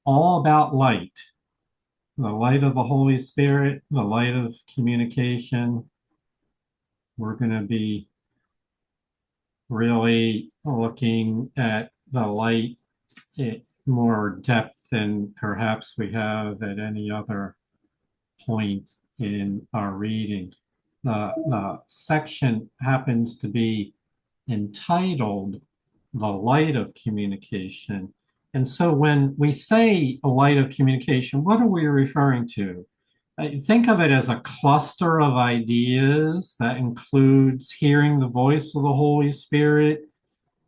all about light, the light of the Holy Spirit, the light of communication. We're going to be really looking at the light in more depth than perhaps we have at any other point in our reading. The section happens to be entitled The Light of Communication. And so when we say a light of communication, what are we referring to? Think of it as a cluster of ideas that includes hearing the voice of the Holy Spirit.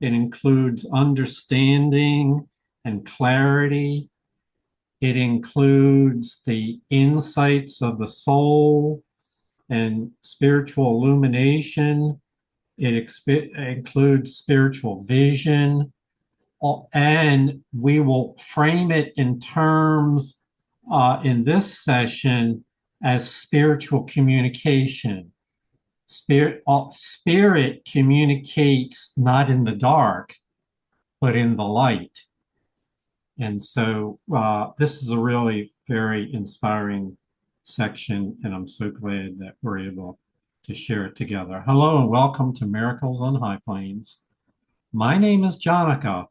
It includes understanding and clarity. It includes the insights of the soul and spiritual illumination. It includes spiritual vision. And we will frame it in terms in this session as spiritual communication. Spirit communicates not in the dark, but in the light. And so this is a really very inspiring section, and I'm so glad that we're able to share it together. Hello and welcome to Miracles on High Plains. My name is Jonica,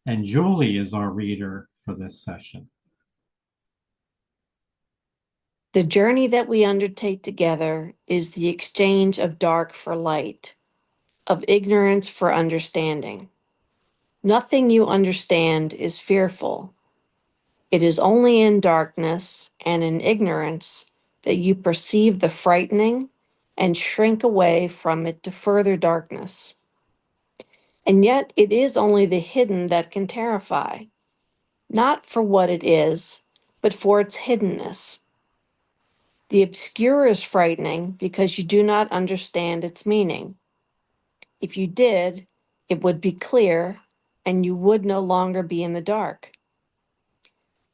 and Julie is our reader for this session. The journey that we undertake together is the exchange of dark for light, of ignorance for understanding. Nothing you understand is fearful. It is only in darkness and in ignorance that you perceive the frightening and shrink away from it to further darkness. And yet it is only the hidden that can terrify, not for what it is, but for its hiddenness. The obscure is frightening because you do not understand its meaning. If you did, it would be clear and you would no longer be in the dark.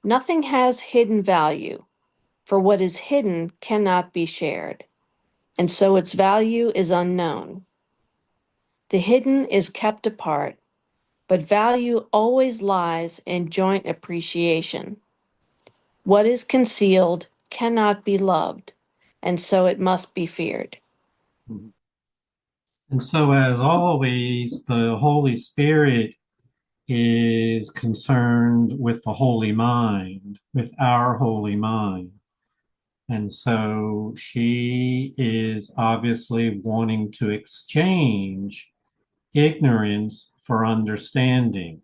Nothing has hidden value, for what is hidden cannot be shared, and so its value is unknown. The hidden is kept apart, but value always lies in joint appreciation. What is concealed cannot be loved, and so it must be feared. And so, as always, the Holy Spirit is concerned with the holy mind, with our holy mind. And so she is obviously wanting to exchange ignorance for understanding.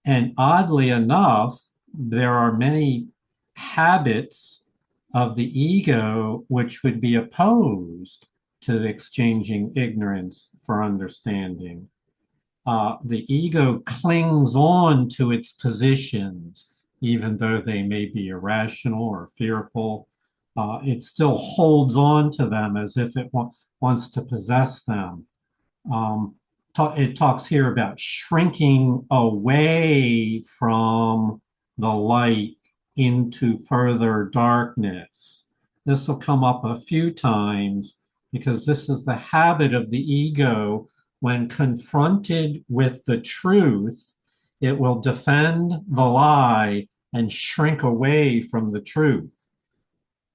And oddly enough, there are many habits of the ego which would be opposed to exchanging ignorance for understanding. The ego clings on to its positions, even though they may be irrational or fearful. It still holds on to them as if it wants to possess them. It talks here about shrinking away from the light into further darkness. This will come up a few times because this is the habit of the ego. When confronted with the truth, it will defend the lie and shrink away from the truth.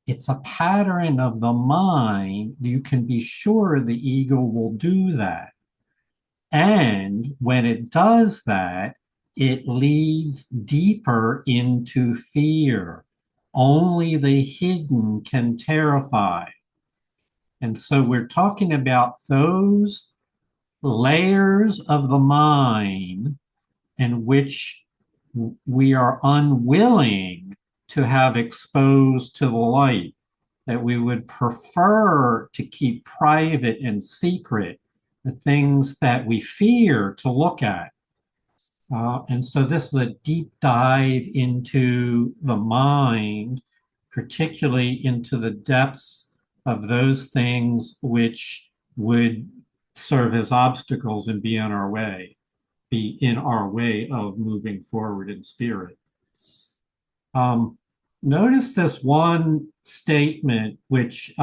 It's a pattern of the mind. You can be sure the ego will do that. And when it does that, it leads deeper into fear. Only the hidden can terrify. And so we're talking about those layers of the mind in which we are unwilling to have exposed to the light, that we would prefer to keep private and secret, the things that we fear to look at. And so this is a deep dive into the mind, particularly into the depths of those things which would serve as obstacles and be in our way of moving forward in spirit. Notice this one statement, which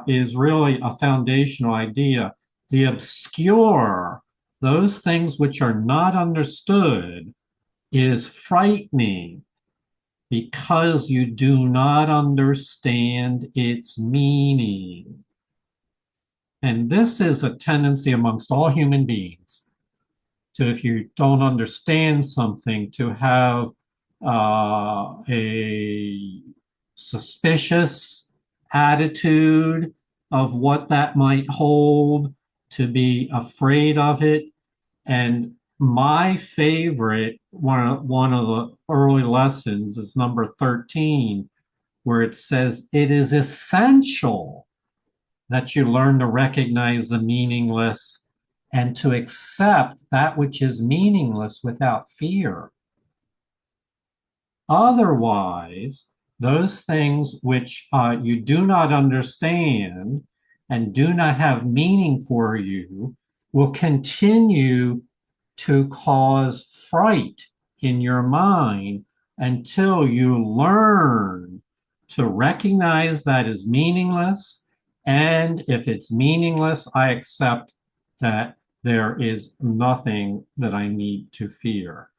is really a foundational idea. The obscure, those things which are not understood, is frightening because you do not understand its meaning. And this is a tendency amongst all human beings to, if you don't understand something, to have a suspicious attitude of what that might hold, to be afraid of it. And my favorite, one of the early lessons is number 13, where it says, it is essential that you learn to recognize the meaningless and to accept that which is meaningless without fear. Otherwise, those things which you do not understand and do not have meaning for you will continue to cause fright in your mind until you learn to recognize that is meaningless. And if it's meaningless, I accept that there is nothing that I need to fear.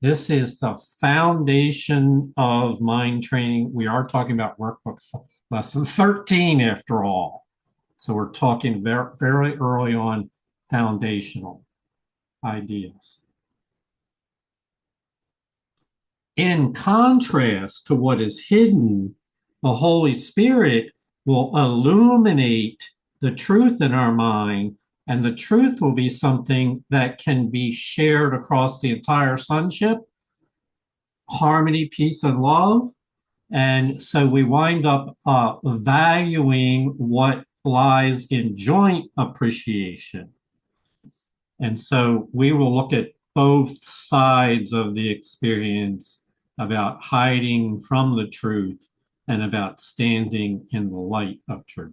This is the foundation of mind training. We are talking about workbook lesson 13 after all. So we're talking very, very early on foundational ideas. In contrast to what is hidden, the Holy Spirit will illuminate the truth in our mind, and the truth will be something that can be shared across the entire sonship, harmony, peace, and love. And so we wind up valuing what lies in joint appreciation. And so we will look at both sides of the experience about hiding from the truth and about standing in the light of truth.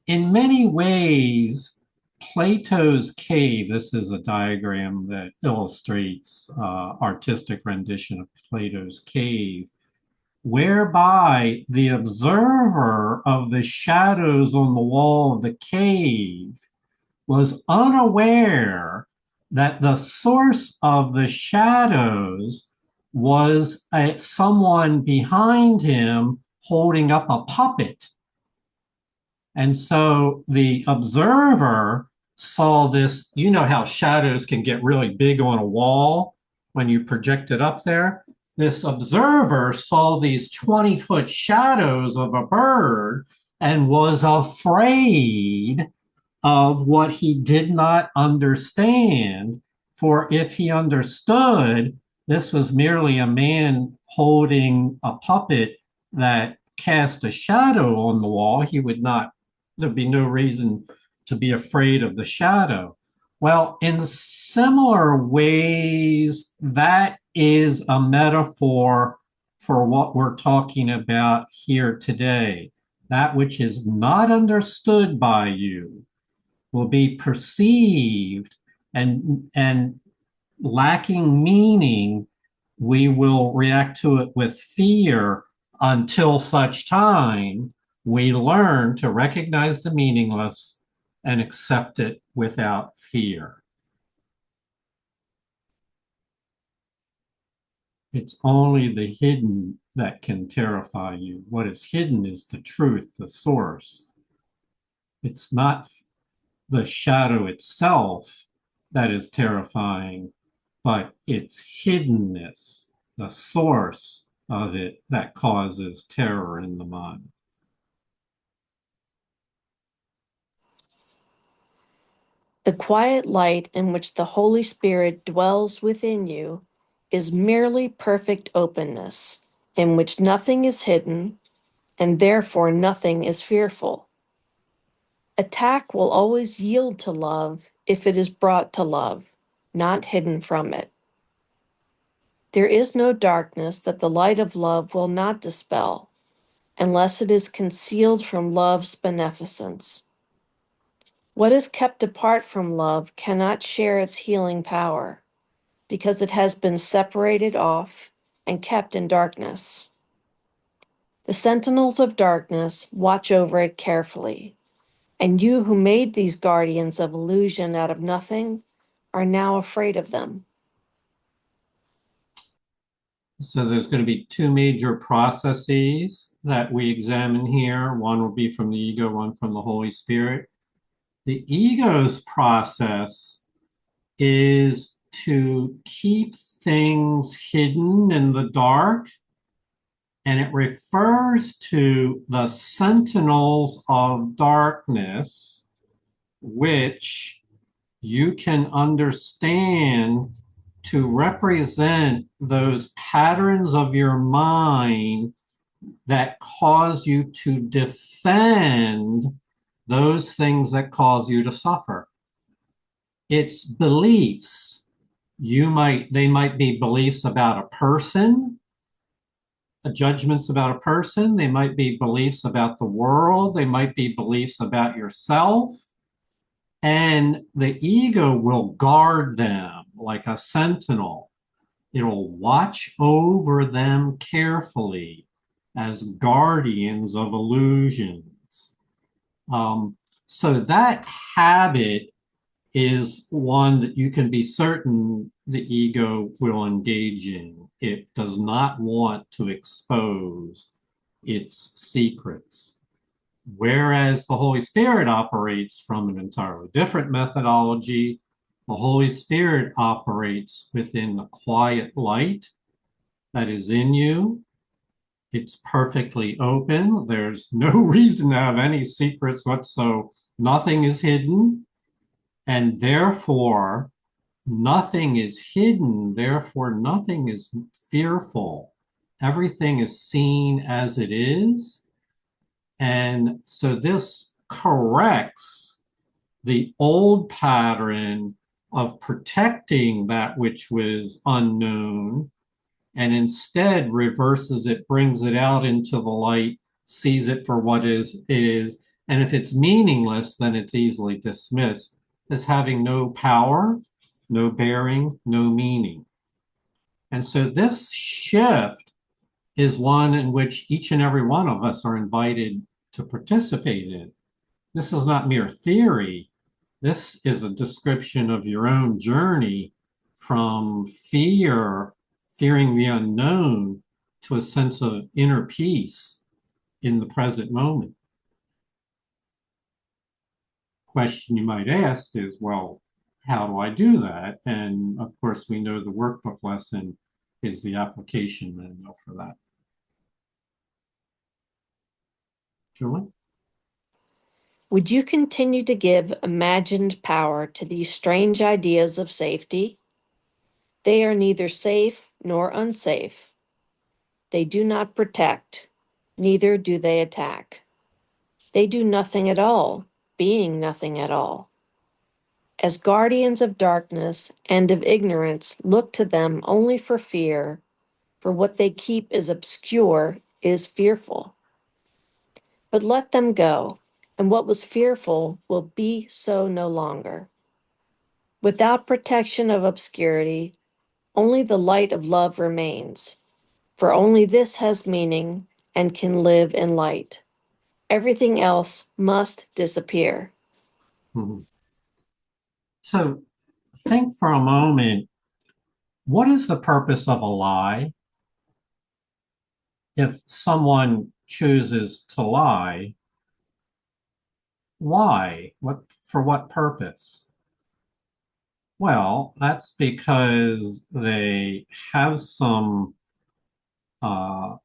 In many ways, Plato's cave, this is a diagram that illustrates artistic rendition of Plato's cave, whereby the observer of the shadows on the wall of the cave was unaware that the source of the shadows was someone behind him holding up a puppet. And so the observer saw this. You know how shadows can get really big on a wall when you project it up there? This observer saw these 20-foot shadows of a bird and was afraid of what he did not understand. For if he understood this was merely a man holding a puppet that cast a shadow on the wall, he would not, there'd be no reason to be afraid of the shadow. Well, in similar ways, that is a metaphor for what we're talking about here today. That which is not understood by you will be perceived and lacking meaning. We will react to it with fear until such time we learn to recognize the meaningless and accept it without fear. It's only the hidden that can terrify you. What is hidden is the truth, the source. It's not the shadow itself that is terrifying, but its hiddenness, the source of it, that causes terror in the mind. The quiet light in which the Holy Spirit dwells within you is merely perfect openness, in which nothing is hidden, and therefore nothing is fearful. Attack will always yield to love if it is brought to love, not hidden from it. There is no darkness that the light of love will not dispel, unless it is concealed from love's beneficence. What is kept apart from love cannot share its healing power, because it has been separated off and kept in darkness. The sentinels of darkness watch over it carefully, and you who made these guardians of illusion out of nothing are now afraid of them. So there's going to be two major processes that we examine here. One will be from the ego, one from the Holy Spirit. The ego's process is to keep things hidden in the dark, and it refers to the sentinels of darkness, which you can understand to represent those patterns of your mind that cause you to defend those things that cause you to suffer. It's beliefs. They might be beliefs about a person, judgments about a person. They might be beliefs about the world. They might be beliefs about yourself. And the ego will guard them like a sentinel. It'll watch over them carefully as guardians of illusions. So that habit is one that you can be certain the ego will engage in. It does not want to expose its secrets. Whereas the Holy Spirit operates from an entirely different methodology. The Holy Spirit operates within the quiet light that is in you. It's perfectly open. There's no reason to have any secrets whatsoever. Nothing is hidden. And therefore, nothing is hidden. Therefore, nothing is fearful. Everything is seen as it is. And so this corrects the old pattern of protecting that which was unknown, and instead reverses it, brings it out into the light, sees it for what it is. And if it's meaningless, then it's easily dismissed as having no power, no bearing, no meaning. And so this shift is one in which each and every one of us are invited to participate in. This is not mere theory. This is a description of your own journey from fearing the unknown, to a sense of inner peace in the present moment. Question you might ask is, well, how do I do that? And of course, we know the workbook lesson is the application manual for that. Julie? Would you continue to give imagined power to these strange ideas of safety? They are neither safe nor unsafe. They do not protect, neither do they attack. They do nothing at all, being nothing at all. As guardians of darkness and of ignorance, look to them only for fear, for what they keep is obscure, is fearful. But let them go, and what was fearful will be so no longer. Without protection of obscurity, only the light of love remains, for only this has meaning and can live in light. Everything else must disappear. Mm-hmm. So think for a moment, what is the purpose of a lie? If someone chooses to lie, why? For what purpose? Well, that's because they have some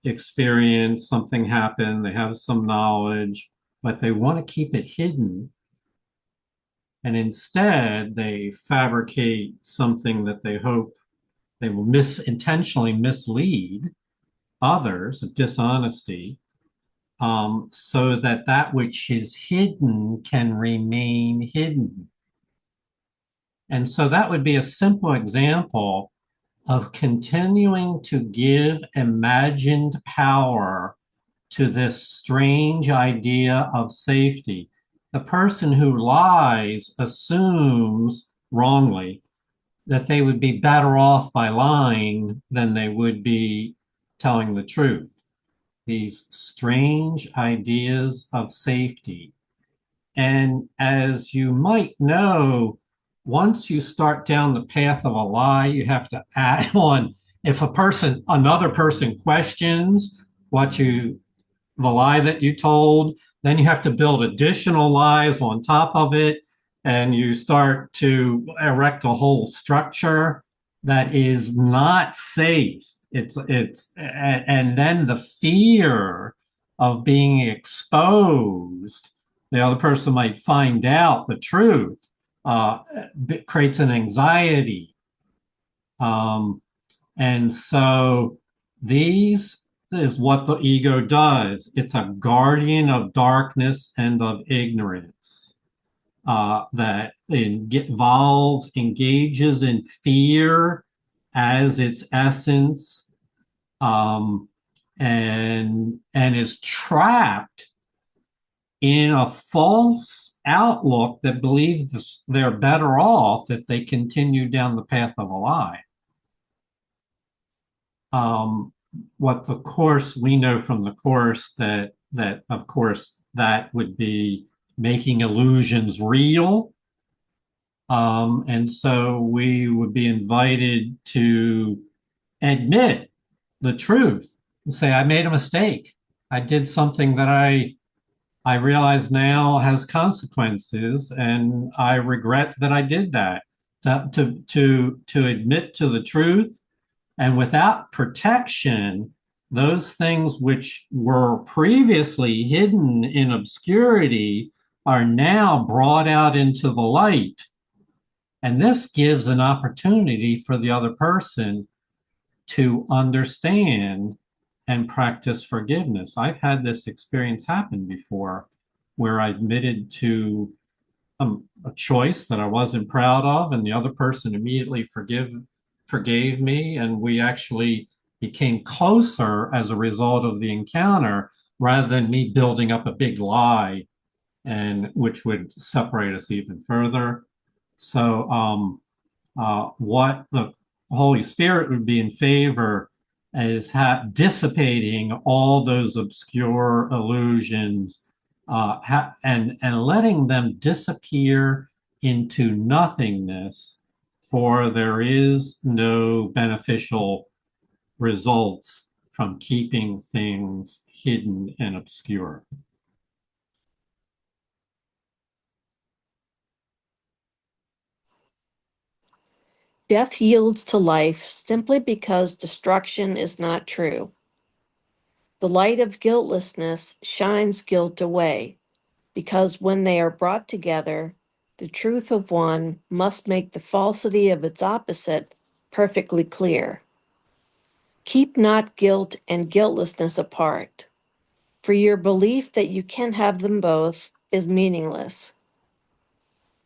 experience, something happened, they have some knowledge, but they want to keep it hidden. And instead, they fabricate something that they hope they will intentionally mislead others, dishonesty, so that that which is hidden can remain hidden. And so that would be a simple example of continuing to give imagined power to this strange idea of safety. The person who lies assumes wrongly that they would be better off by lying than they would be telling the truth. These strange ideas of safety. And as you might know, once you start down the path of a lie, you have to add on. If another person questions what you, the lie that you told, then you have to build additional lies on top of it. And you start to erect a whole structure that is not safe. And then the fear of being exposed, the other person might find out the truth, uh, creates an anxiety. Um, and so these is what the ego does. It's a guardian of darkness and of ignorance that involves, engages in fear as its essence, um, and is trapped in a false outlook that believes they're better off if they continue down the path of a lie. um, what the course we know from the course that of course that would be making illusions real, and so we would be invited to admit the truth and say, I made a mistake. I did something that I realize now has consequences, and I regret that I did that. To admit to the truth. And without protection, those things which were previously hidden in obscurity are now brought out into the light. And this gives an opportunity for the other person to understand and practice forgiveness. I've had this experience happen before where I admitted to a choice that I wasn't proud of, and the other person immediately forgave me, and we actually became closer as a result of the encounter, rather than me building up a big lie, and which would separate us even further. So, what the Holy Spirit would be in favor is dissipating all those obscure illusions, and letting them disappear into nothingness, for there is no beneficial results from keeping things hidden and obscure. Death yields to life simply because destruction is not true. The light of guiltlessness shines guilt away, because when they are brought together, the truth of one must make the falsity of its opposite perfectly clear. Keep not guilt and guiltlessness apart, for your belief that you can have them both is meaningless.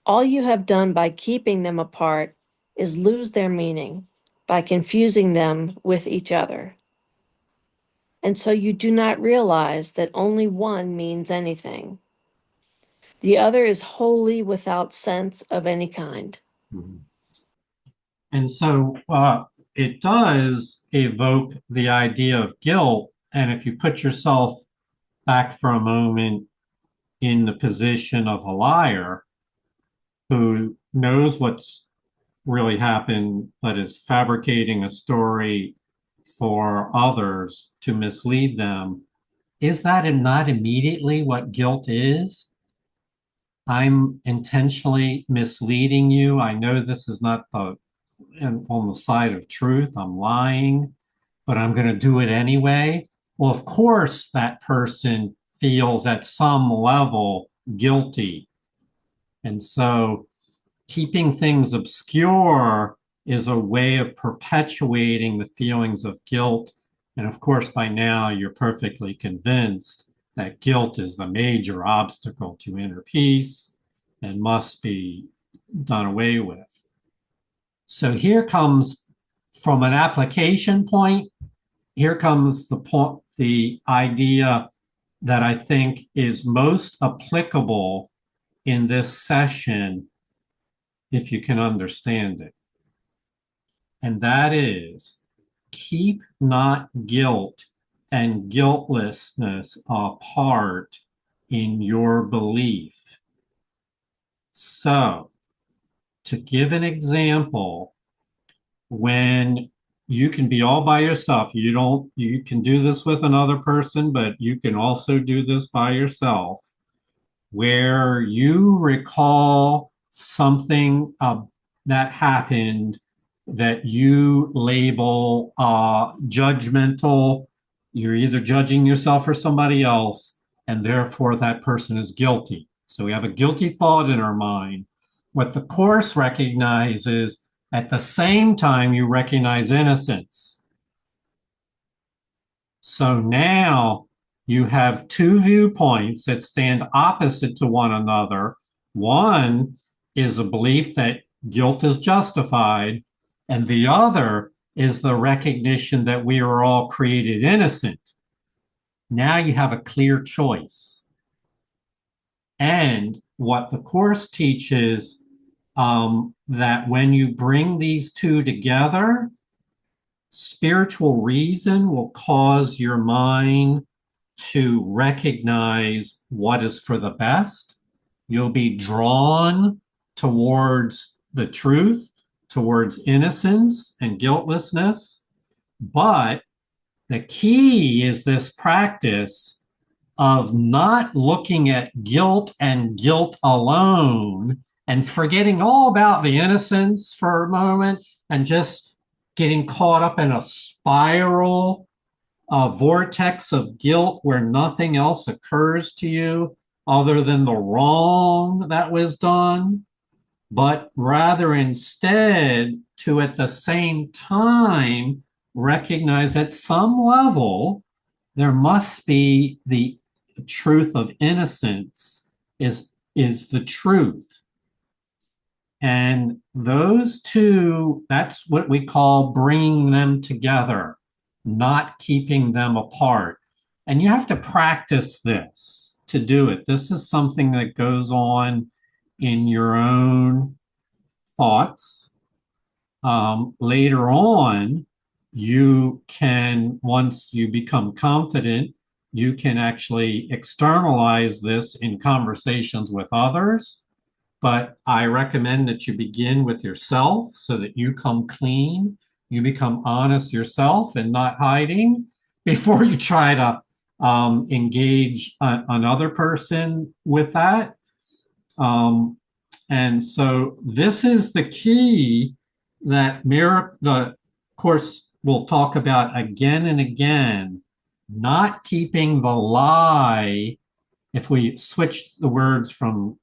All you have done by keeping them apart is lose their meaning by confusing them with each other. And so you do not realize that only one means anything. The other is wholly without sense of any kind. Mhm. And so it does evoke the idea of guilt. And if you put yourself back for a moment in the position of a liar who knows what's really happened, but is fabricating a story for others to mislead them, is that not immediately what guilt is? I'm intentionally misleading you. I know this is not on the side of truth. I'm lying, but I'm going to do it anyway. Well, of course, that person feels at some level guilty. And so keeping things obscure is a way of perpetuating the feelings of guilt. And of course, by now, you're perfectly convinced that guilt is the major obstacle to inner peace and must be done away with. So here comes, from an application point, here comes the idea that I think is most applicable in this session if you can understand it. And that is, keep not guilt and guiltlessness apart in your belief. So To give an example, when you can be all by yourself, you can do this with another person, but you can also do this by yourself, where you recall something that happened that you label judgmental. You're either judging yourself or somebody else, and therefore that person is guilty. So we have a guilty thought in our mind. What the Course recognizes, at the same time, you recognize innocence. So now you have two viewpoints that stand opposite to one another. One is a belief that guilt is justified, and the other is the recognition that we are all created innocent. Now you have a clear choice. And what the Course teaches, that when you bring these two together, spiritual reason will cause your mind to recognize what is for the best. You'll be drawn towards the truth, towards innocence and guiltlessness. But the key is this practice of not looking at guilt and guilt alone and forgetting all about the innocence for a moment and just getting caught up in a spiral, a vortex of guilt where nothing else occurs to you other than the wrong that was done, but rather instead to at the same time recognize at some level there must be the truth of innocence is the truth. And those two, that's what we call bringing them together, not keeping them apart. And you have to practice this to do it. This is something that goes on in your own thoughts. Later on, you can, once you become confident, you can actually externalize this in conversations with others. But I recommend that you begin with yourself so that you come clean, you become honest yourself and not hiding before you try to engage another person with that. And so this is the key that the Course will talk about again and again, not keeping the lie. If we switch the words from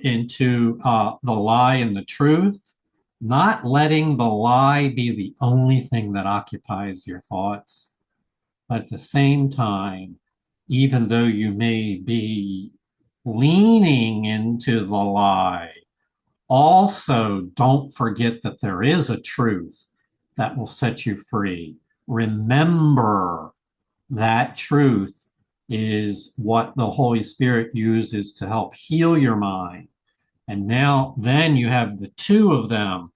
into the lie and the truth, not letting the lie be the only thing that occupies your thoughts. But at the same time, even though you may be leaning into the lie, also don't forget that there is a truth that will set you free. Remember that truth is what the Holy Spirit uses to help heal your mind. And now, then you have the two of them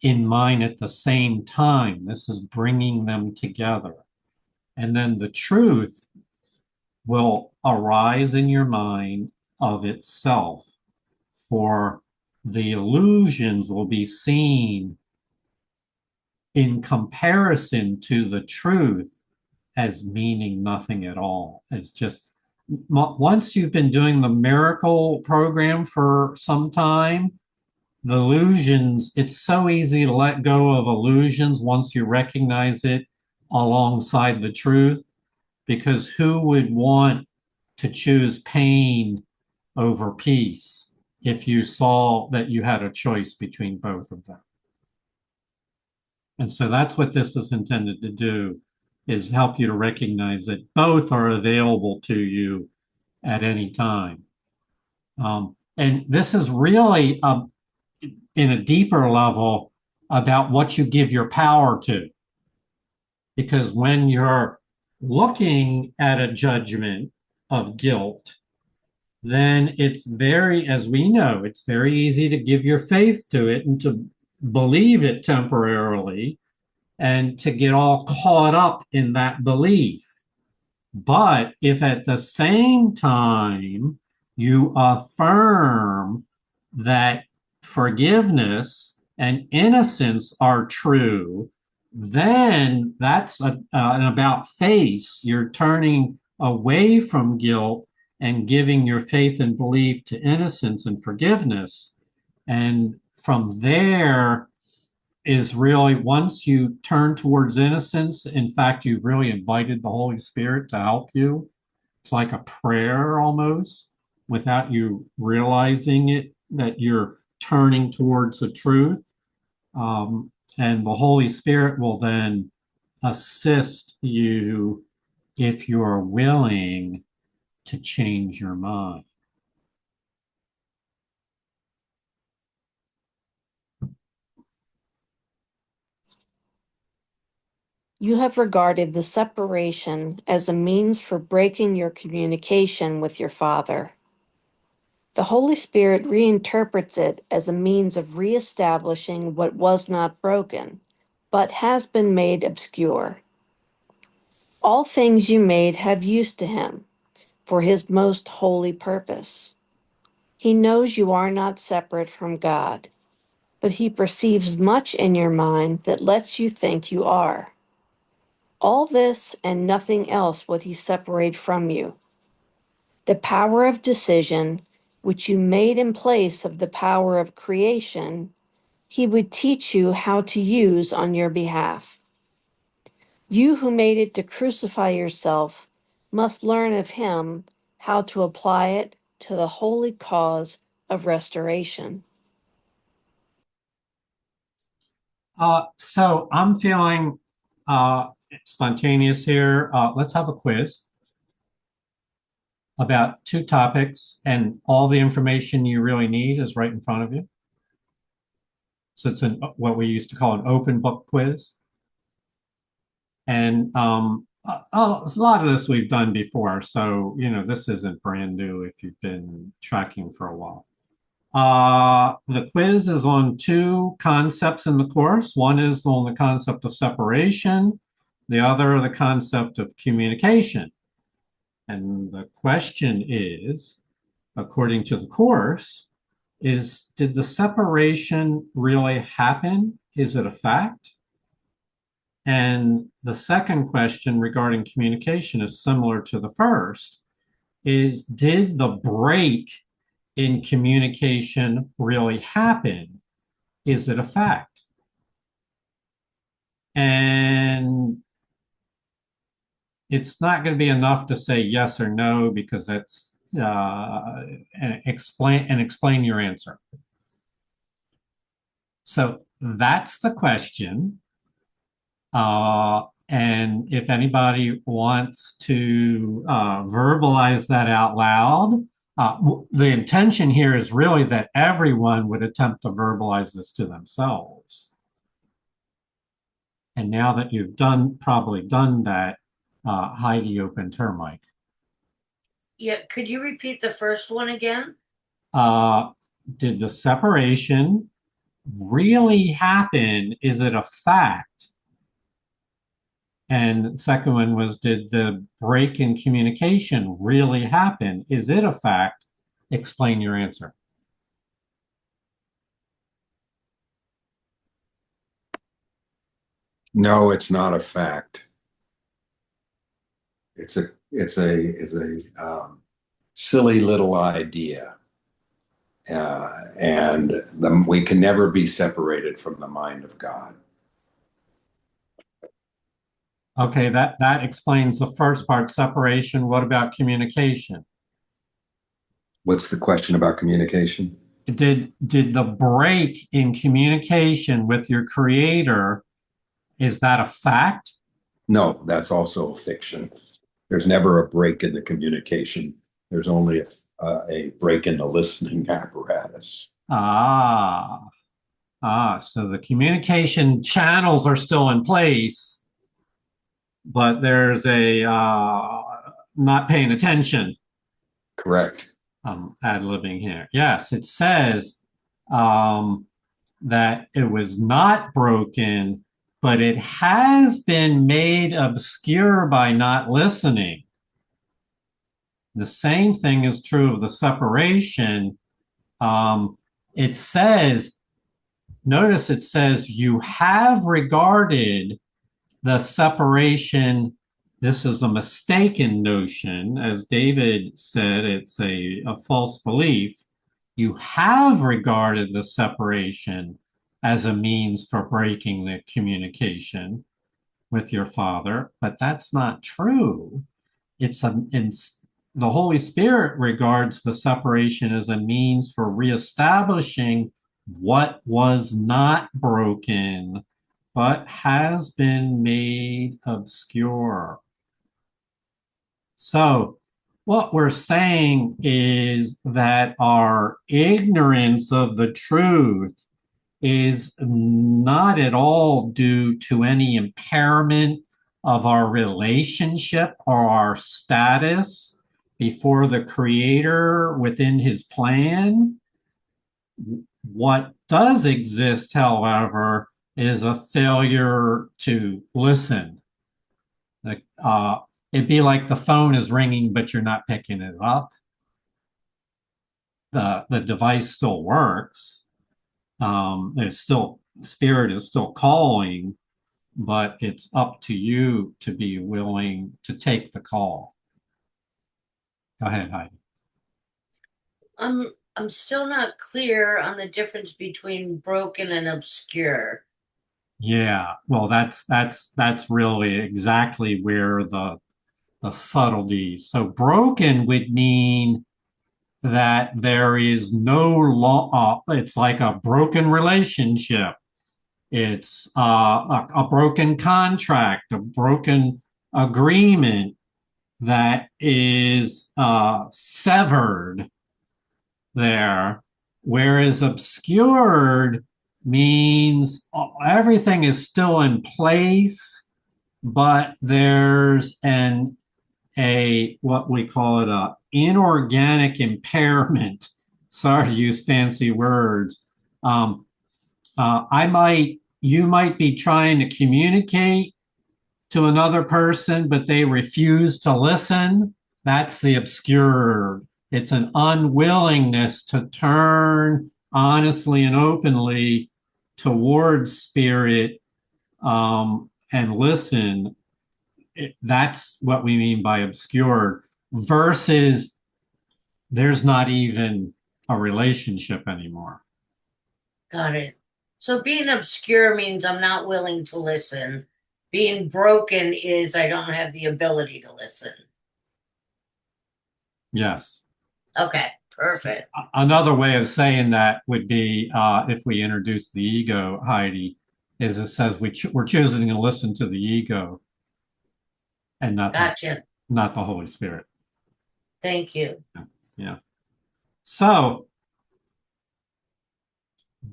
in mind at the same time. This is bringing them together. And then the truth will arise in your mind of itself, for the illusions will be seen in comparison to the truth as meaning nothing at all. It's just, once you've been doing the miracle program for some time, the illusions, it's so easy to let go of illusions once you recognize it alongside the truth, because who would want to choose pain over peace if you saw that you had a choice between both of them? And so that's what this is intended to do, is help you to recognize that both are available to you at any time. And this is really, in a deeper level, about what you give your power to. Because when you're looking at a judgment of guilt, then it's very, as we know, it's very easy to give your faith to it and to believe it temporarily and to get all caught up in that belief. But if at the same time you affirm that forgiveness and innocence are true, then that's an about face. You're turning away from guilt and giving your faith and belief to innocence and forgiveness. And from there is really, once you turn towards innocence, in fact, you've really invited the Holy Spirit to help you. It's like a prayer almost, without you realizing it, that you're turning towards the truth. And the Holy Spirit will then assist you if you're willing to change your mind. You have regarded the separation as a means for breaking your communication with your Father. The Holy Spirit reinterprets it as a means of reestablishing what was not broken, but has been made obscure. All things you made have use to Him for His most holy purpose. He knows you are not separate from God, but He perceives much in your mind that lets you think you are. All this and nothing else would He separate from you. The power of decision, which you made in place of the power of creation, He would teach you how to use on your behalf. You who made it to crucify yourself must learn of Him how to apply it to the holy cause of restoration. So I'm feeling spontaneous here. Let's have a quiz about two topics, and all the information you really need is right in front of you. So it's what we used to call an open book quiz. And a lot of this we've done before. So, this isn't brand new if you've been tracking for a while. The quiz is on two concepts in the course. One is on the concept of separation, the other, the concept of communication. And the question is, according to the course, did the separation really happen? Is it a fact? And the second question regarding communication is similar to the first, did the break in communication really happen? Is it a fact? And it's not going to be enough to say yes or no, because that's explain your answer. So that's the question. And if anybody wants to verbalize that out loud, the intention here is really that everyone would attempt to verbalize this to themselves. And now that you've probably done that, Heidi opened her mic. Yeah, could you repeat the first one again? Did the separation really happen? Is it a fact? And the second one was, did the break in communication really happen? Is it a fact? Explain your answer. No, it's not a fact. It's a silly little idea, and we can never be separated from the mind of God. Okay, that explains the first part, separation. What about communication? What's the question about communication? Did the break in communication with your creator, is that a fact? No, that's also a fiction. There's never a break in the communication. There's only a break in the listening apparatus. So the communication channels are still in place, but there's a not paying attention. Correct. Ad-libbing here. Yes, it says that it was not broken, but it has been made obscure by not listening. The same thing is true of the separation. it says, notice it says, you have regarded the separation. This is a mistaken notion. As David said, it's a false belief. You have regarded the separation as a means for breaking the communication with your Father, but that's not true. The Holy Spirit regards the separation as a means for reestablishing what was not broken, but has been made obscure. So, what we're saying is that our ignorance of the truth is not at all due to any impairment of our relationship or our status before the Creator within His plan. What does exist, however, is a failure to listen. It'd be like the phone is ringing, but you're not picking it up. The device still works. There's still, Spirit is still calling, but it's up to you to be willing to take the call. Go ahead, Heidi. I'm still not clear on the difference between broken and obscure. Yeah, well, that's really exactly where the subtlety. So broken would mean that there is no law. It's like a broken relationship. It's a broken contract, a broken agreement that is severed there, whereas obscured means everything is still in place, but there's what we call it a inorganic impairment. Sorry to use fancy words. You might be trying to communicate to another person, but they refuse to listen. That's the obscured. It's an unwillingness to turn honestly and openly towards Spirit and listen. That's what we mean by obscured, versus there's not even a relationship anymore. Got it. So being obscure means I'm not willing to listen. Being broken is I don't have the ability to listen. Yes. Okay, perfect. Another way of saying that would be if we introduce the ego, Heidi, is it says we're choosing to listen to the ego and not the Holy Spirit. Thank you. Yeah. So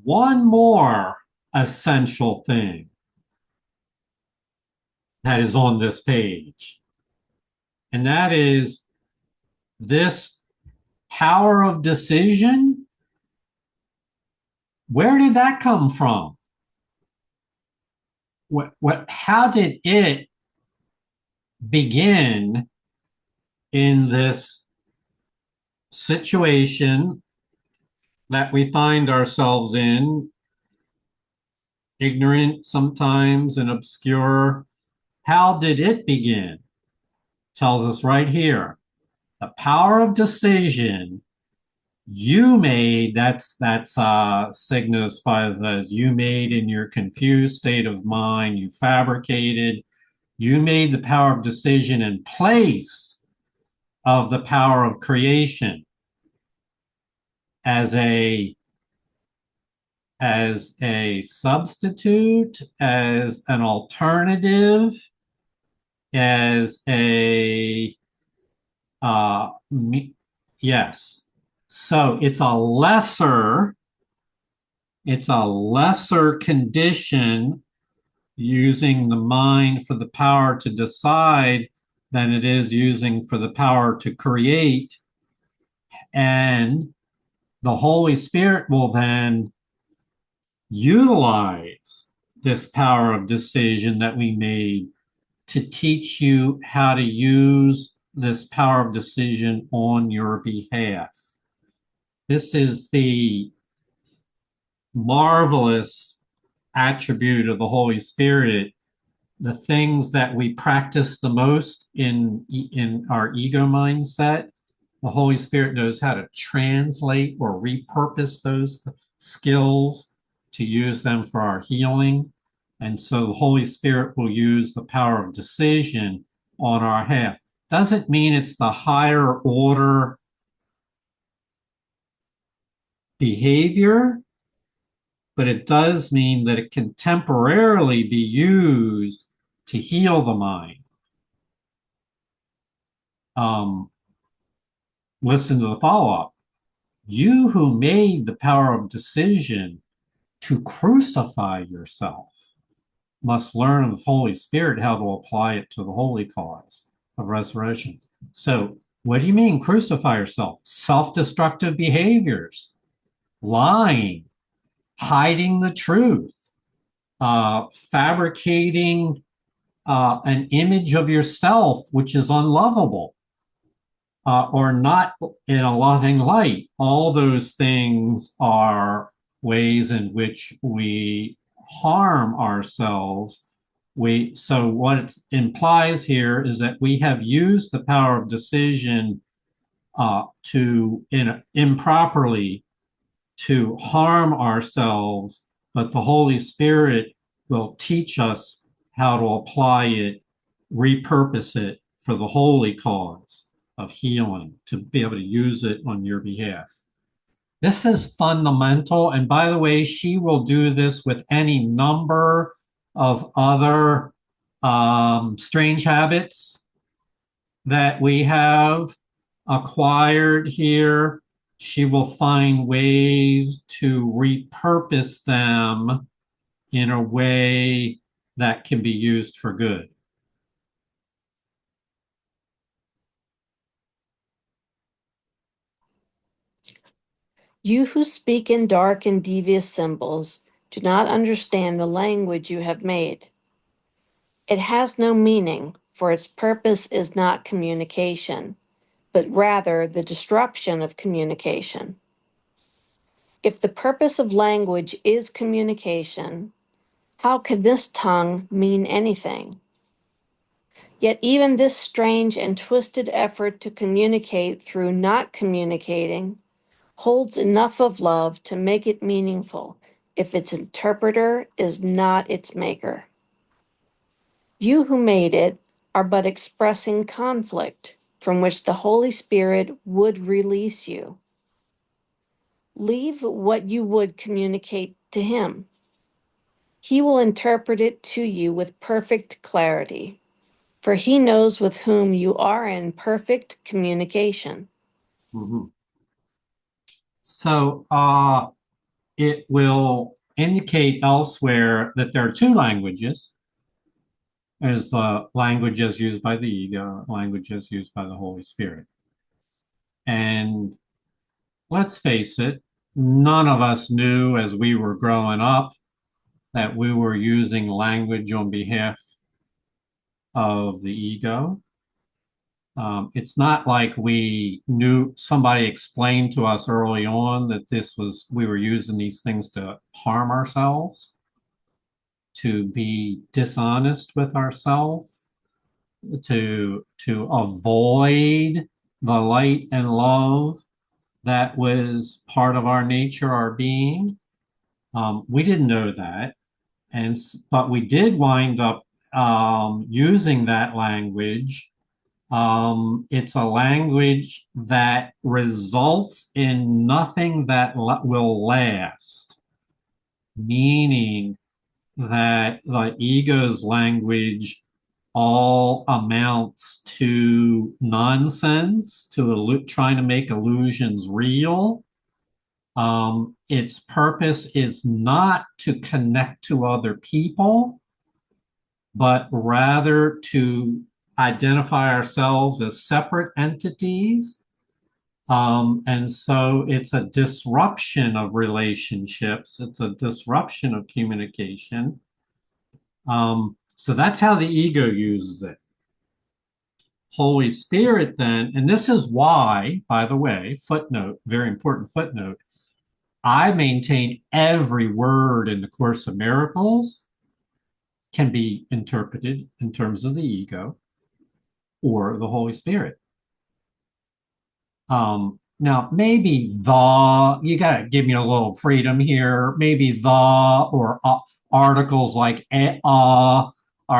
one more essential thing that is on this page, and that is this power of decision. Where did that come from? How did it begin in this situation that we find ourselves in, ignorant sometimes and obscure? How did it begin? Tells us right here. The power of decision you made, that's signifies that you made in your confused state of mind, you fabricated, you made the power of decision in place of the power of creation as a substitute, as an alternative, as a yes. So it's a lesser condition using the mind for the power to decide than it is using for the power to create. And the Holy Spirit will then utilize this power of decision that we made to teach you how to use this power of decision on your behalf. This is the marvelous attribute of the Holy Spirit, the things that we practice the most in our ego mindset, the Holy Spirit knows how to translate or repurpose those skills to use them for our healing. And so the Holy Spirit will use the power of decision on our behalf. Doesn't mean it's the higher order behavior, but it does mean that it can temporarily be used to heal the mind. Listen to the follow-up. You who made the power of decision to crucify yourself must learn of the Holy Spirit how to apply it to the holy cause of resurrection. So what do you mean crucify yourself? Self-destructive behaviors, lying, hiding the truth, fabricating an image of yourself which is unlovable, or not in a loving light. All those things are ways in which we harm ourselves. So what it implies here is that we have used the power of decision improperly to harm ourselves, but the Holy Spirit will teach us how to apply it, repurpose it for the holy cause of healing, to be able to use it on your behalf. This is fundamental. And by the way, she will do this with any number of other strange habits that we have acquired here. She will find ways to repurpose them in a way that can be used for good. You who speak in dark and devious symbols do not understand the language you have made. It has no meaning, for its purpose is not communication, but rather the disruption of communication. If the purpose of language is communication, how could this tongue mean anything? Yet even this strange and twisted effort to communicate through not communicating holds enough of love to make it meaningful if its interpreter is not its maker. You who made it are but expressing conflict from which the Holy Spirit would release you. Leave what you would communicate to Him. He will interpret it to you with perfect clarity, for He knows with whom you are in perfect communication. Mm-hmm. So it will indicate elsewhere that there are two languages. There's the language as used by the ego, language as used by the Holy Spirit. And let's face it, none of us knew as we were growing up that we were using language on behalf of the ego. It's not like we knew, somebody explained to us early on that we were using these things to harm ourselves, to be dishonest with ourselves, to avoid the light and love that was part of our nature, our being. We didn't know that, but we did wind up using that language. It's a language that results in nothing that will last, meaning that the ego's language all amounts to nonsense, to trying to make illusions real. Its purpose is not to connect to other people, but rather to identify ourselves as separate entities. And so it's a disruption of relationships. It's a disruption of communication. So that's how the ego uses it. Holy Spirit then, and this is why, by the way, footnote, very important footnote, I maintain every word in the Course of Miracles can be interpreted in terms of the ego or the Holy Spirit. Now, maybe you got to give me a little freedom here. Maybe or articles like are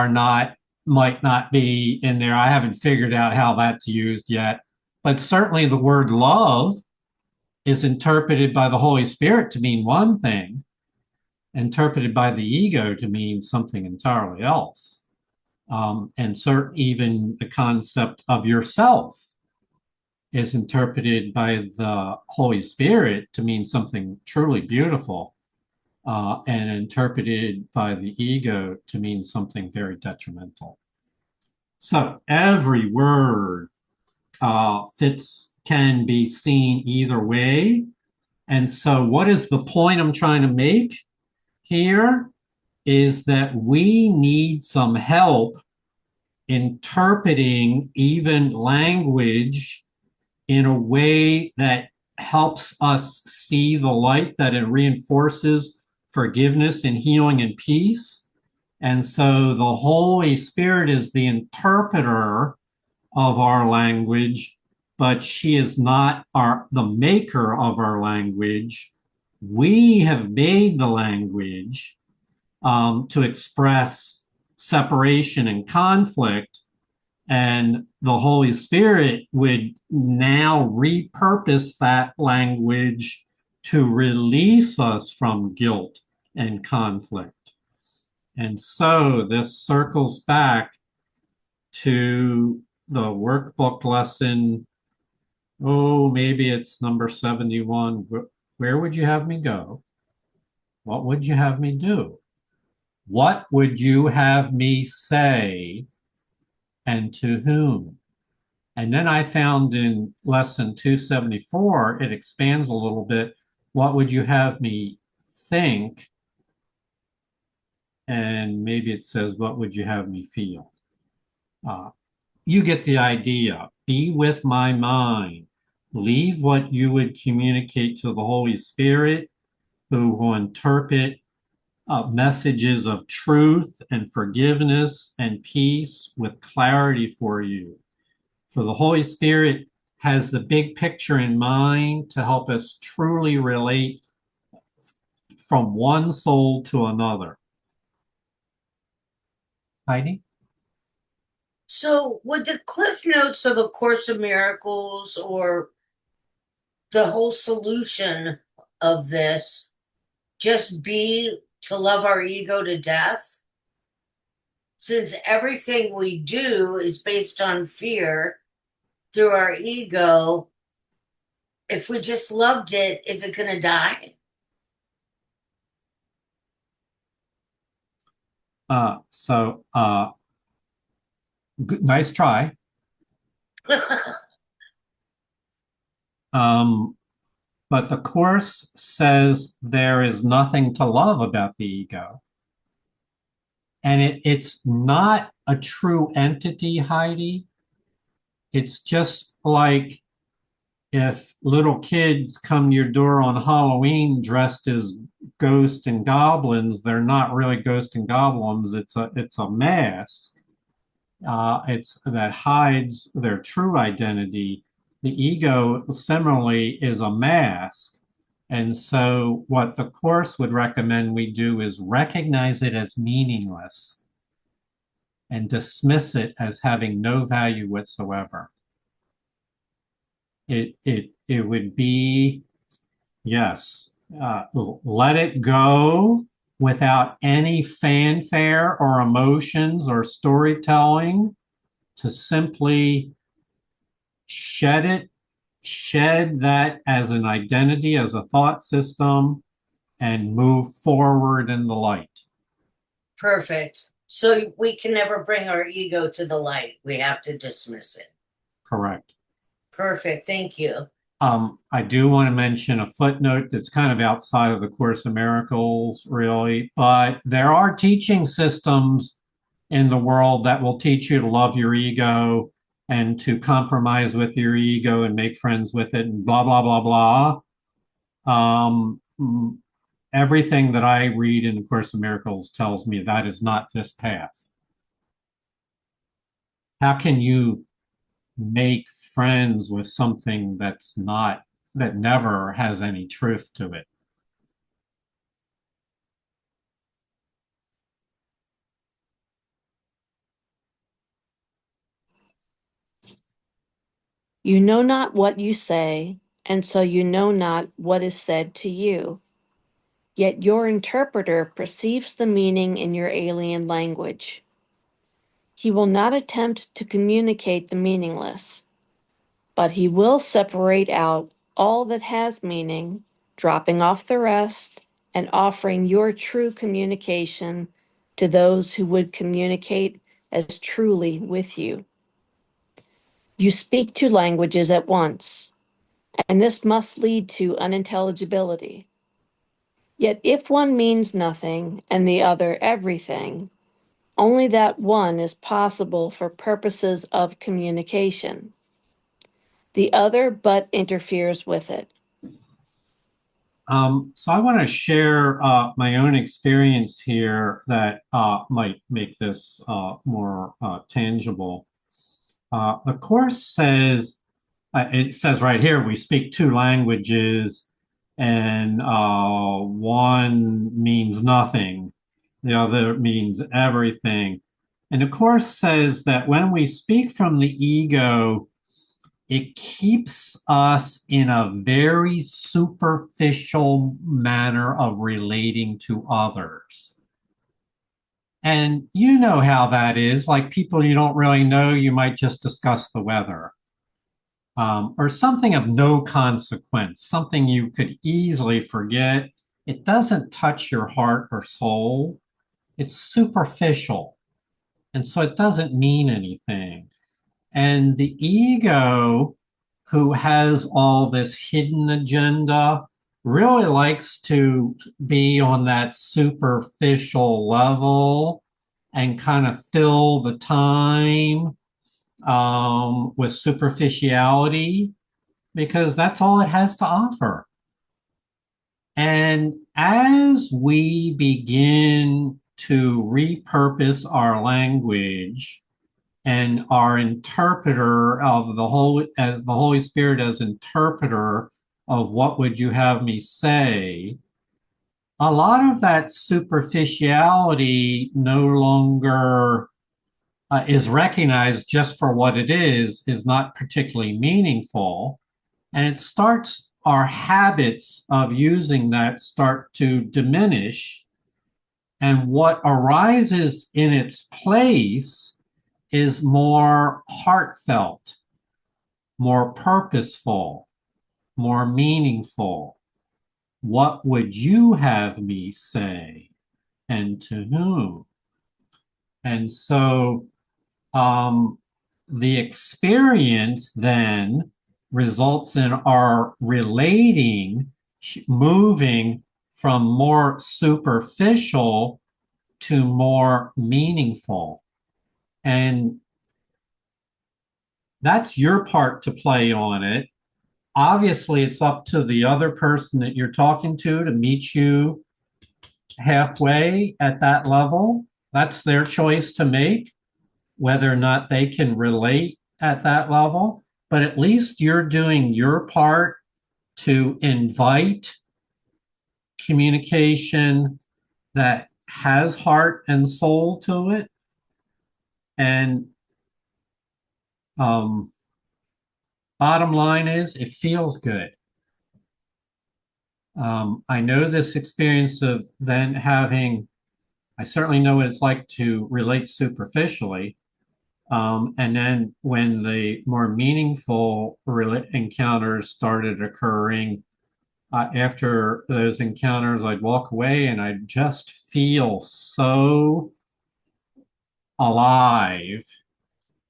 not, might not be in there. I haven't figured out how that's used yet. But certainly the word love is interpreted by the Holy Spirit to mean one thing, interpreted by the ego to mean something entirely else. And even the concept of yourself is interpreted by the Holy Spirit to mean something truly beautiful, and interpreted by the ego to mean something very detrimental. So every word can be seen either way. And so what is the point I'm trying to make here is that we need some help interpreting even language in a way that helps us see the light, that it reinforces forgiveness and healing and peace. And so the Holy Spirit is the interpreter of our language, but she is not the maker of our language. We have made the language to express separation and conflict, and the Holy Spirit would now repurpose that language to release us from guilt and conflict. And so this circles back to the workbook lesson. Oh, maybe it's number 71. Where would you have me go? What would you have me do? What would you have me say, and to whom? And then I found in lesson 274, it expands a little bit. What would you have me think? And maybe it says, what would you have me feel? You get the idea. Be with my mind. Leave what you would communicate to the Holy Spirit, who will interpret messages of truth and forgiveness and peace with clarity for you. For the Holy Spirit has the big picture in mind to help us truly relate from one soul to another. Heidi? So, would the Cliff Notes of A Course of Miracles or the whole solution of this just be to love our ego to death? Since everything we do is based on fear through our ego, if we just loved it, is it going to die? Nice try. But the Course says there is nothing to love about the ego. And it's not a true entity, Heidi. It's just like if little kids come to your door on Halloween dressed as ghosts and goblins, they're not really ghosts and goblins. It's a mask. It's that hides their true identity. The ego, similarly, is a mask. And so what the Course would recommend we do is recognize it as meaningless and dismiss it as having no value whatsoever. It would be, yes, let it go without any fanfare or emotions or storytelling, to simply shed that as an identity, as a thought system, and move forward in the light. Perfect. So we can never bring our ego to the light. We have to dismiss it. Correct. Perfect. Thank you. I do want to mention a footnote that's kind of outside of the Course of Miracles, really, but there are teaching systems in the world that will teach you to love your ego and to compromise with your ego and make friends with it and blah, blah, blah, blah. everything that I read in the Course of Miracles tells me that is not this path. How can you make friends with something that's not, that never has any truth to it? You know not what you say, and so you know not what is said to you. Yet your interpreter perceives the meaning in your alien language. He will not attempt to communicate the meaningless, but he will separate out all that has meaning, dropping off the rest, and offering your true communication to those who would communicate as truly with you. You speak two languages at once, and this must lead to unintelligibility. Yet if one means nothing and the other everything, only that one is possible for purposes of communication. The other but interferes with it. So I want to share my own experience here that might make this more tangible. The Course says, it says right here, we speak two languages, and one means nothing, the other means everything. And the Course says that when we speak from the ego, it keeps us in a very superficial manner of relating to others. And you know how that is. Like people you don't really know, you might just discuss the weather, or something of no consequence, something you could easily forget. It doesn't touch your heart or soul. It's superficial. And so it doesn't mean anything. And the ego, who has all this hidden agenda, really likes to be on that superficial level and kind of fill the time with superficiality because that's all it has to offer. And as we begin to repurpose our language and our interpreter of the Holy, as the Holy Spirit as interpreter of what would you have me say, a lot of that superficiality no longer is recognized just for what it is not particularly meaningful. And it starts, our habits of using that start to diminish. And what arises in its place is more heartfelt, more purposeful, more meaningful. What would you have me say? And to whom? And so the experience then results in our relating, moving from more superficial to more meaningful. And that's your part to play on it. Obviously, it's up to the other person that you're talking to meet you halfway at that level. That's their choice to make, whether or not they can relate at that level. But at least you're doing your part to invite communication that has heart and soul to it. And bottom line is, it feels good. I know this experience of then having, I certainly know what it's like to relate superficially. And then when the more meaningful encounters started occurring, after those encounters, I'd walk away and I'd just feel so alive.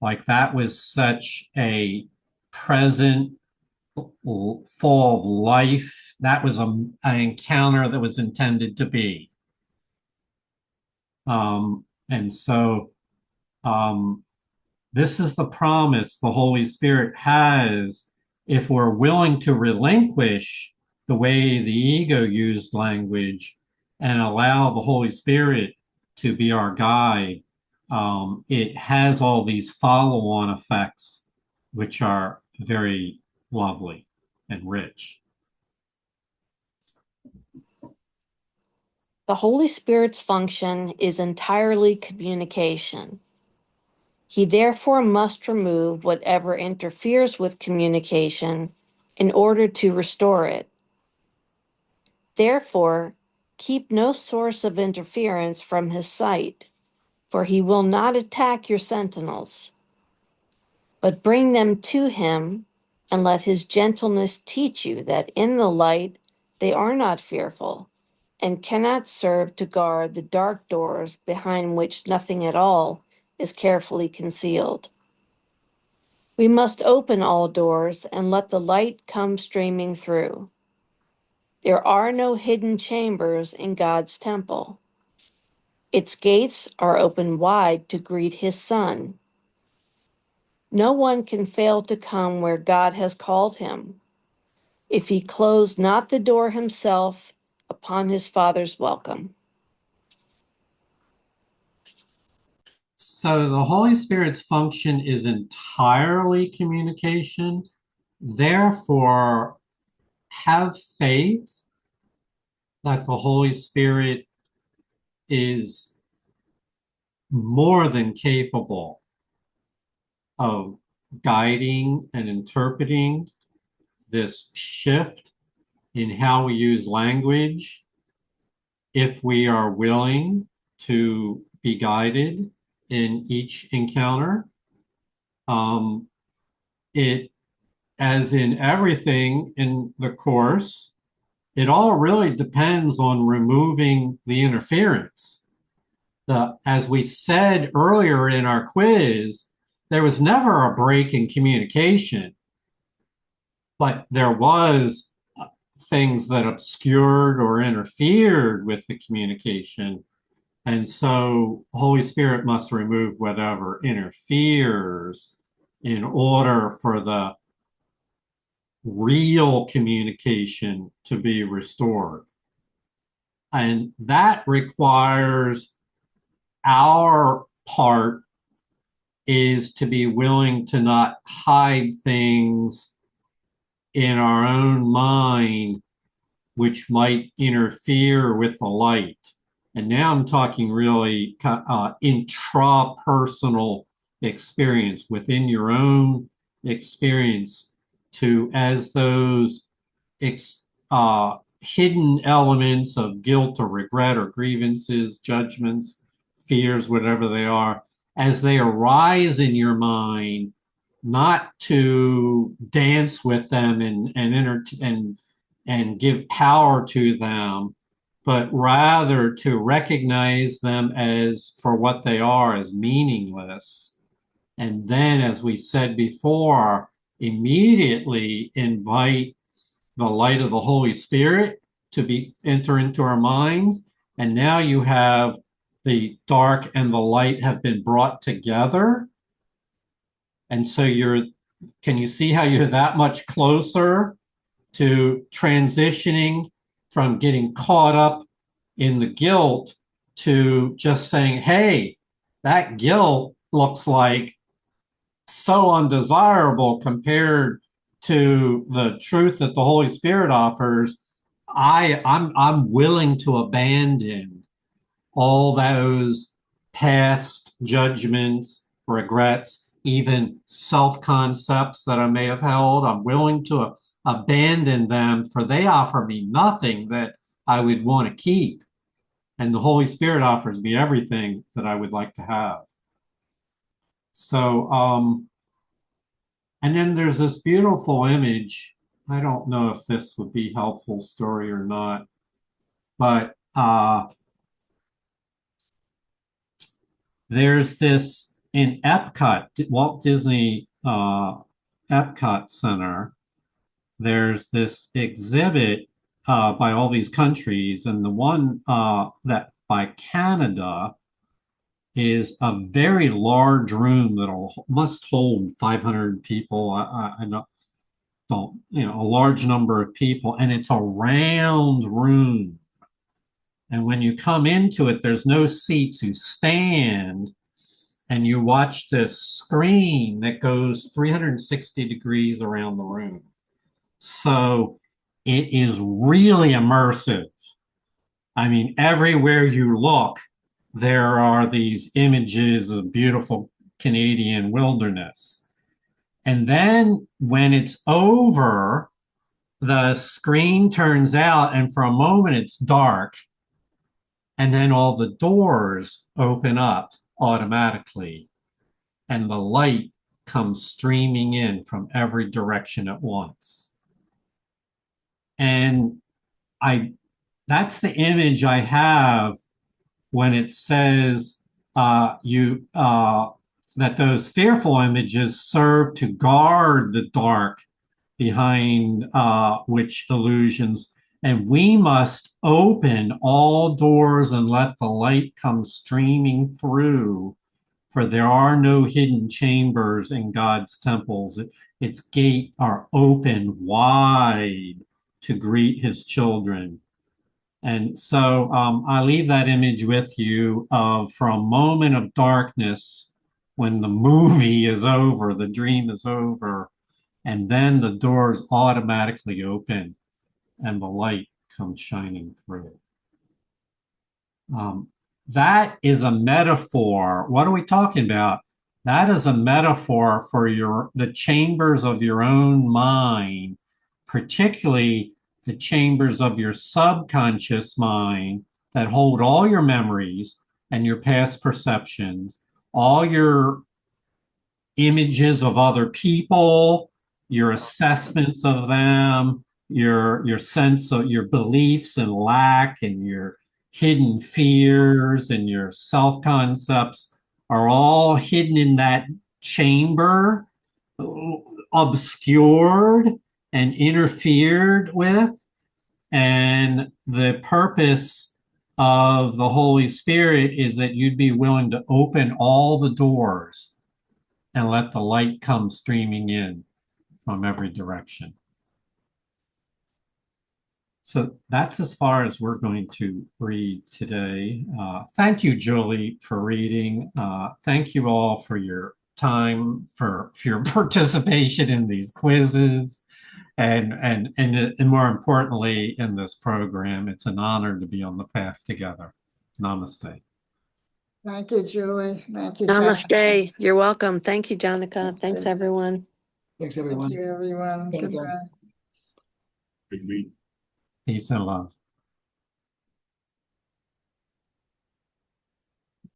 Like that was such a present, full of life. That was an encounter that was intended to be. And so this is the promise the Holy Spirit has if we're willing to relinquish the way the ego used language and allow the Holy Spirit to be our guide, it has all these follow-on effects, which are very lovely and rich. The Holy Spirit's function is entirely communication. He therefore must remove whatever interferes with communication in order to restore it. Therefore, keep no source of interference from his sight, for he will not attack your sentinels, but bring them to him and let his gentleness teach you that in the light they are not fearful and cannot serve to guard the dark doors behind which nothing at all is carefully concealed. We must open all doors and let the light come streaming through. There are no hidden chambers in God's temple. Its gates are open wide to greet his Son. No one can fail to come where God has called him, if he close not the door himself upon his Father's welcome. So the Holy Spirit's function is entirely communication. Therefore, have faith that the Holy Spirit is more than capable of guiding and interpreting this shift in how we use language if we are willing to be guided in each encounter. It, as in everything in the course, it all really depends on removing the interference. As we said earlier in our quiz, there was never a break in communication, but there was things that obscured or interfered with the communication. And so Holy Spirit must remove whatever interferes in order for the real communication to be restored. And that requires our part is to be willing to not hide things in our own mind which might interfere with the light. And now I'm talking really intrapersonal experience within your own experience, to as those hidden elements of guilt or regret or grievances, judgments, fears, whatever they are, as they arise in your mind, not to dance with them and give power to them, but rather to recognize them as for what they are, as meaningless. And then, as we said before, immediately invite the light of the Holy Spirit to enter into our minds. And now you have the dark and the light have been brought together. And so can you see how you're that much closer to transitioning from getting caught up in the guilt to just saying, hey, that guilt looks like so undesirable compared to the truth that the Holy Spirit offers. I'm willing to abandon all those past judgments, regrets, even self-concepts that I may have held. I'm willing to abandon them, for they offer me nothing that I would want to keep. And the Holy Spirit offers me everything that I would like to have. So, and then there's this beautiful image. I don't know if this would be helpful story or not, but there's this in Epcot, Walt Disney Epcot Center. There's this exhibit by all these countries, and the one that by Canada is a very large room that must hold 500 people. I know it's a large number of people, and it's a round room. And when you come into it, there's no seats. You stand and you watch this screen that goes 360 degrees around the room. So it is really immersive. I mean, everywhere you look, there are these images of beautiful Canadian wilderness. And then when it's over, the screen turns out, and for a moment it's dark. And then all the doors open up automatically, and the light comes streaming in from every direction at once. And that's the image I have when it says that those fearful images serve to guard the dark behind which illusions, and we must open all doors and let the light come streaming through, for there are no hidden chambers in God's temples. Its gates are open wide to greet his children. And so I leave that image with you of, for a moment of darkness, when the movie is over, the dream is over, and then the doors automatically open and the light comes shining through. That is a metaphor. What are we talking about? That is a metaphor for the chambers of your own mind, particularly the chambers of your subconscious mind that hold all your memories and your past perceptions, all your images of other people, your assessments of them, your sense of your beliefs and lack, and your hidden fears and your self-concepts are all hidden in that chamber, obscured and interfered with. And the purpose of the Holy Spirit is that you'd be willing to open all the doors and let the light come streaming in from every direction. So that's as far as we're going to read today. Thank you, Julie, for reading. Thank you all for your time, for your participation in these quizzes, and more importantly, in this program. It's an honor to be on the path together. Namaste. Thank you, Julie. Thank you. Namaste. You're welcome. Thank you, Jonica. Thanks, everyone. Thanks, everyone. Thank you, everyone. Gotta go. Goodbye. Peace and love.